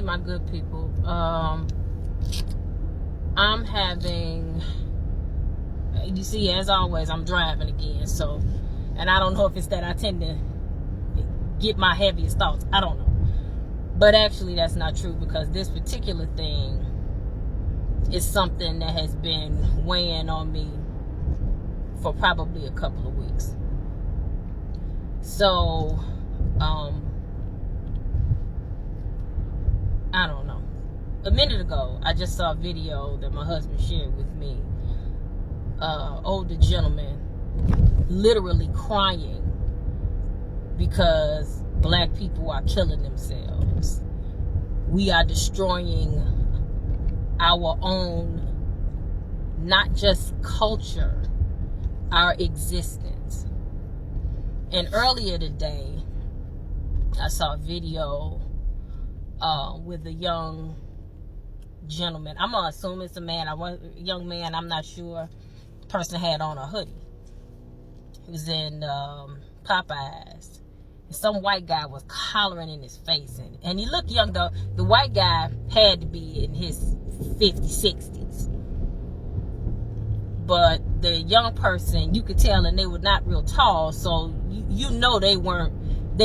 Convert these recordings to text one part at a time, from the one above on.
my good people. I'm having, you see, as always, I'm driving again. So, and I don't know if it's that I tend to get my heaviest thoughts. I don't know. But actually, that's not true, because this particular thing is something that has been weighing on me for probably a couple of weeks. So, I don't know. A minute ago, I just saw a video that my husband shared with me. Older gentleman literally crying because black people are killing themselves. We are destroying our own, not just culture, our existence. And earlier today, I saw a video with a young gentleman. I'm gonna assume it's a man. Young man. I'm not sure. The person had on a hoodie. He was in Popeyes. And some white guy was hollering in his face, and he looked young though. The white guy had to be in his 50s, 60s. But the young person, you could tell, and they were not real tall, so you know they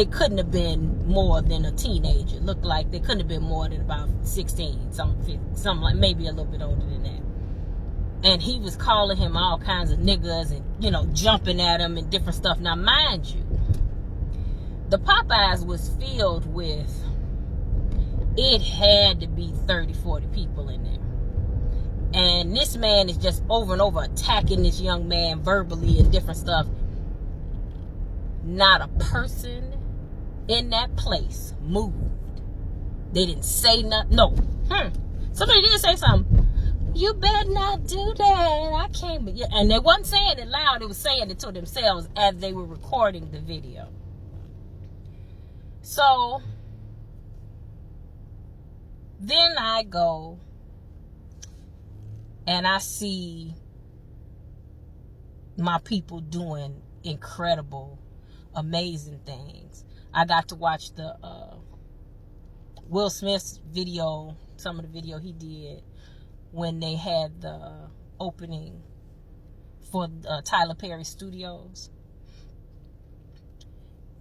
couldn't have been more than a teenager. It looked like they couldn't have been more than about 16, something like, maybe a little bit older than that. And he was calling him all kinds of niggas and, jumping at him and different stuff. Now, mind you, the Popeyes was filled with, it had to be 30, 40 people in there. And this man is just over and over attacking this young man verbally and different stuff. Not a person in that place moved. They didn't say nothing. No. Somebody did say something. You better not do that. I can't be. And they wasn't saying it loud. They were saying it to themselves as they were recording the video. So then I go and I see my people doing incredible, amazing things. I got to watch the Will Smith's video, some of the video he did when they had the opening for Tyler Perry Studios.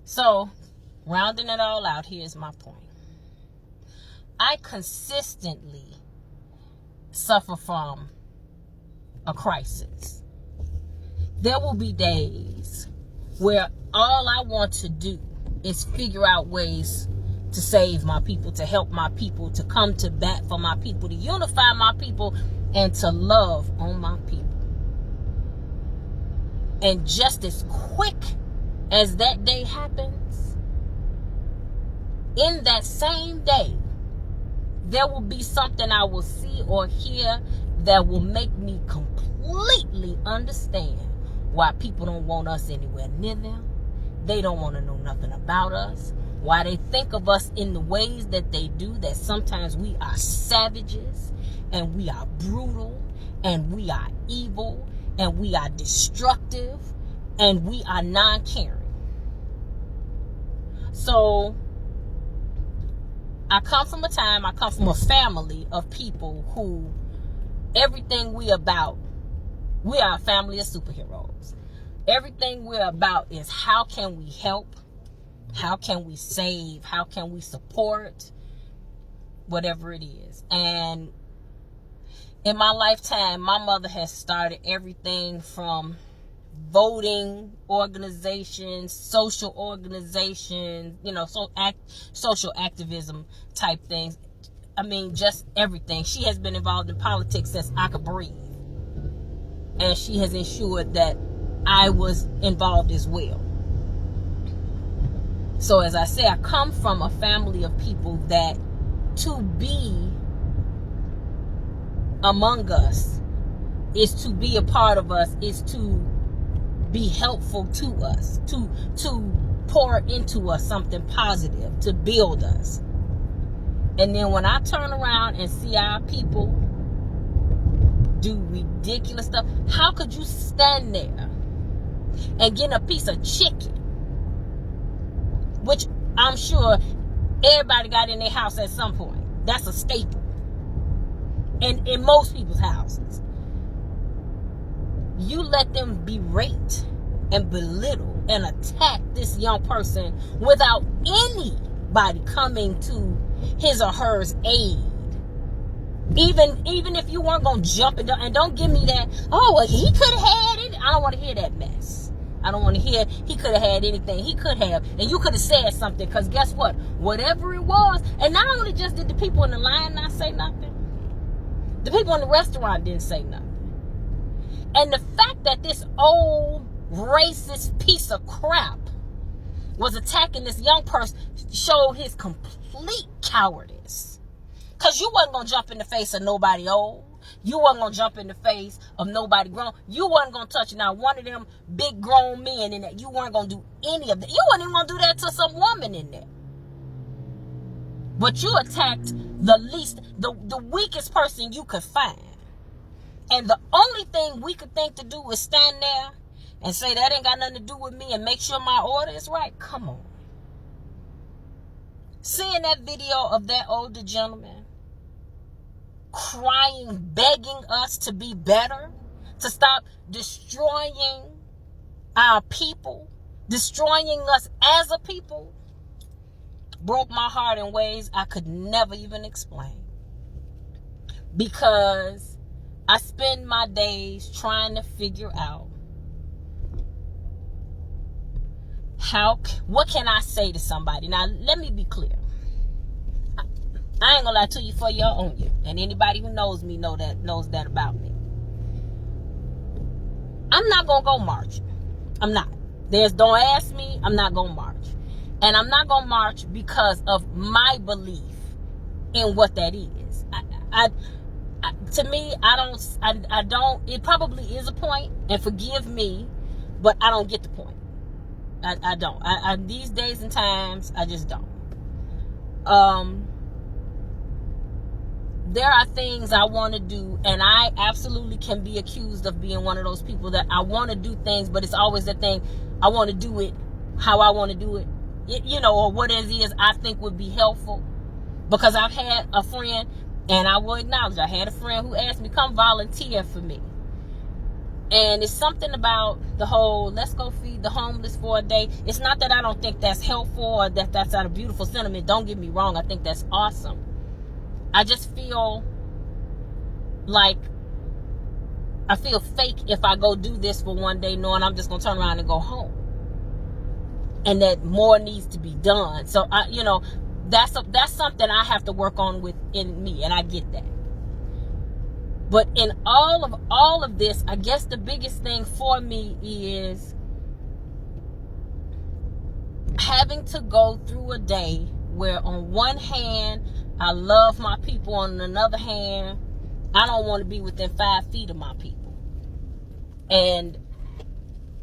So, rounding it all out, here's my point. I consistently suffer from a crisis. There will be days where all I want to do is figure out ways to save my people, to help my people, to come to bat for my people, to unify my people, and to love on my people. And just as quick as that day happens, in that same day, there will be something I will see or hear that will make me completely understand why people don't want us anywhere near them. They don't want to know nothing about us. Why they think of us in the ways that they do, that sometimes we are savages, and we are brutal, and we are evil, and we are destructive, and we are non-caring. So, I come from a family of people who, everything we about, we are a family of superheroes. Everything we're about is how can we help? How can we save? How can we support? Whatever it is. And in my lifetime, my mother has started everything from voting organizations, social organizations, social activism type things. I mean, just everything. She has been involved in politics since I could breathe. And she has ensured that I was involved as well. So as I say, I come from a family of people that to be among us is to be a part of us, is to be helpful to us, to pour into us something positive, to build us. And then when I turn around and see our people do ridiculous stuff, how could you stand there and get a piece of chicken, which I'm sure everybody got in their house at some point? That's a staple in most people's houses. You let them berate and belittle and attack this young person without anybody coming to his or her aid. Even if you weren't gonna jump and don't give me that, oh well, he could have had it. I don't want to hear that mess. I don't want to hear he could have had anything. He could have, and you could have said something, because guess what? Whatever it was, and not only just did the people in the line not say nothing, the people in the restaurant didn't say nothing. And the fact that this old racist piece of crap was attacking this young person showed his complete cowardice. Because you wasn't going to jump in the face of nobody old. You wasn't going to jump in the face of nobody grown. You wasn't going to touch now one of them big grown men in that. You weren't going to do any of that. You wasn't even going to do that to some woman in there. But you attacked the weakest person you could find. And the only thing we could think to do is stand there and say that ain't got nothing to do with me and make sure my order is right. Come on. Seeing that video of that older gentleman crying, begging us to be better, to stop destroying our people, destroying us as a people, broke my heart in ways I could never even explain. Because I spend my days trying to figure out what can I say to somebody. Now, let me be clear. I ain't gonna lie to you, for your own you. And anybody who knows me knows that about me. I'm not gonna go march. I'm not. Don't ask me, I'm not gonna march. And I'm not gonna march because of my belief in what that is. To me, I don't, it probably is a point, and forgive me, but I don't get the point. I don't. These days and times, I just don't. There are things I want to do, and I absolutely can be accused of being one of those people that I want to do things, but it's always the thing, I want to do it how I want to do it, or what it is I think would be helpful. Because I've had a friend, and I will acknowledge, I had a friend who asked me, come volunteer for me. And it's something about the whole, let's go feed the homeless for a day. It's not that I don't think that's helpful or that that's not a beautiful sentiment. Don't get me wrong. I think that's awesome. I just feel like I feel fake if I go do this for one day knowing I'm just going to turn around and go home. And that more needs to be done. So, that's something I have to work on within me, and I get that. But in all of this, I guess the biggest thing for me is having to go through a day where on one hand, I love my people, on another hand, I don't want to be within 5 feet of my people. And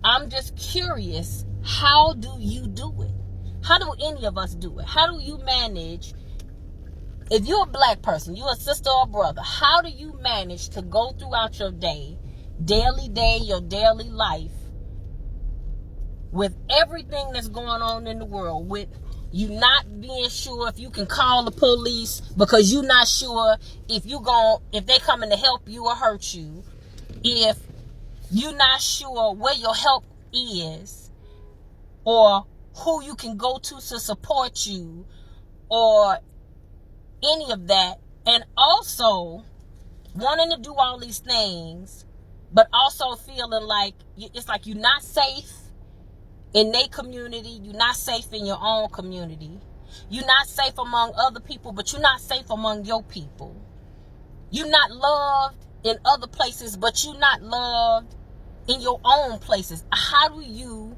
I'm just curious, how do you do it? How do any of us do it? How do you manage, if you're a black person, you're a sister or brother, how do you manage to go throughout your daily day, your daily life, with everything that's going on in the world, with you not being sure if you can call the police because you're not sure if they coming to help you or hurt you, if you're not sure where your help is, or who you can go to support you, or any of that, and also wanting to do all these things, but also feeling like it's like you're not safe in their community, you're not safe in your own community, you're not safe among other people, but you're not safe among your people. You're not loved in other places, but you're not loved in your own places. How do you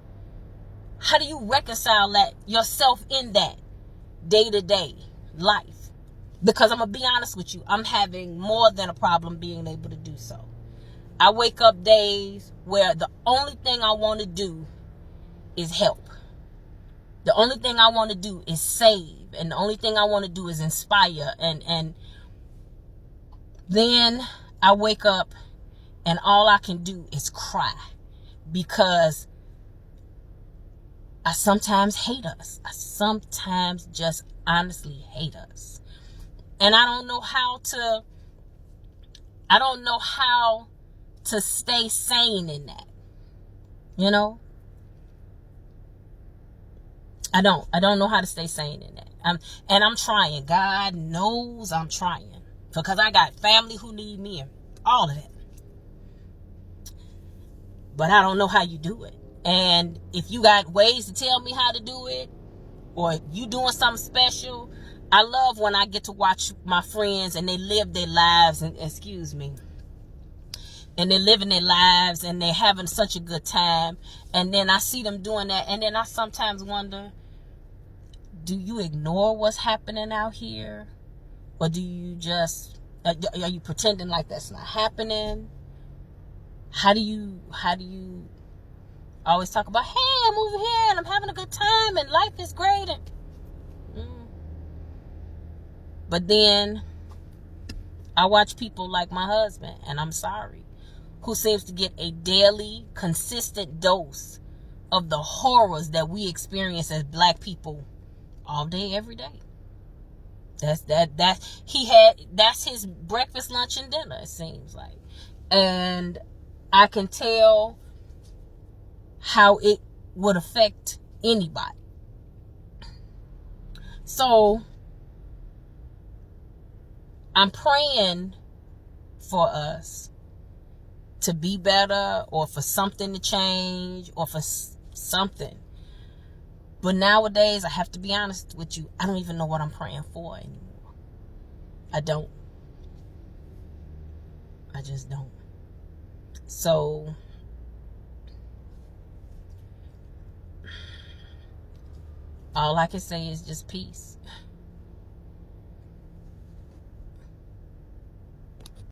reconcile that yourself in that day-to-day life? Because I'm going to be honest with you, I'm having more than a problem being able to do so. I wake up days where the only thing I want to do is help. The only thing I want to do is save. And the only thing I want to do is inspire. And then I wake up and all I can do is cry. Because I sometimes hate us. I sometimes just honestly hate us. And I don't know how to stay sane in that. You know? I don't know how to stay sane in that. I'm trying. God knows I'm trying. Because I got family who need me and all of that. But I don't know how you do it. And if you got ways to tell me how to do it, or you doing something special, I love when I get to watch my friends and they live their lives, and and they're living their lives and they're having such a good time. And then I see them doing that. And then I sometimes wonder, do you ignore what's happening out here? Or do you just, are you pretending like that's not happening? How do you always talk about, hey, I'm over here and I'm having a good time and life is great? But then I watch people like my husband, and I'm sorry, who seems to get a daily, consistent dose of the horrors that we experience as black people all day, every day. That's his breakfast, lunch, and dinner, it seems like. And I can tell how it would affect anybody. So I'm praying for us to be better, or for something to change, or for something. But nowadays, I have to be honest with you, I don't even know what I'm praying for anymore. I don't. I just don't. So all I can say is just peace.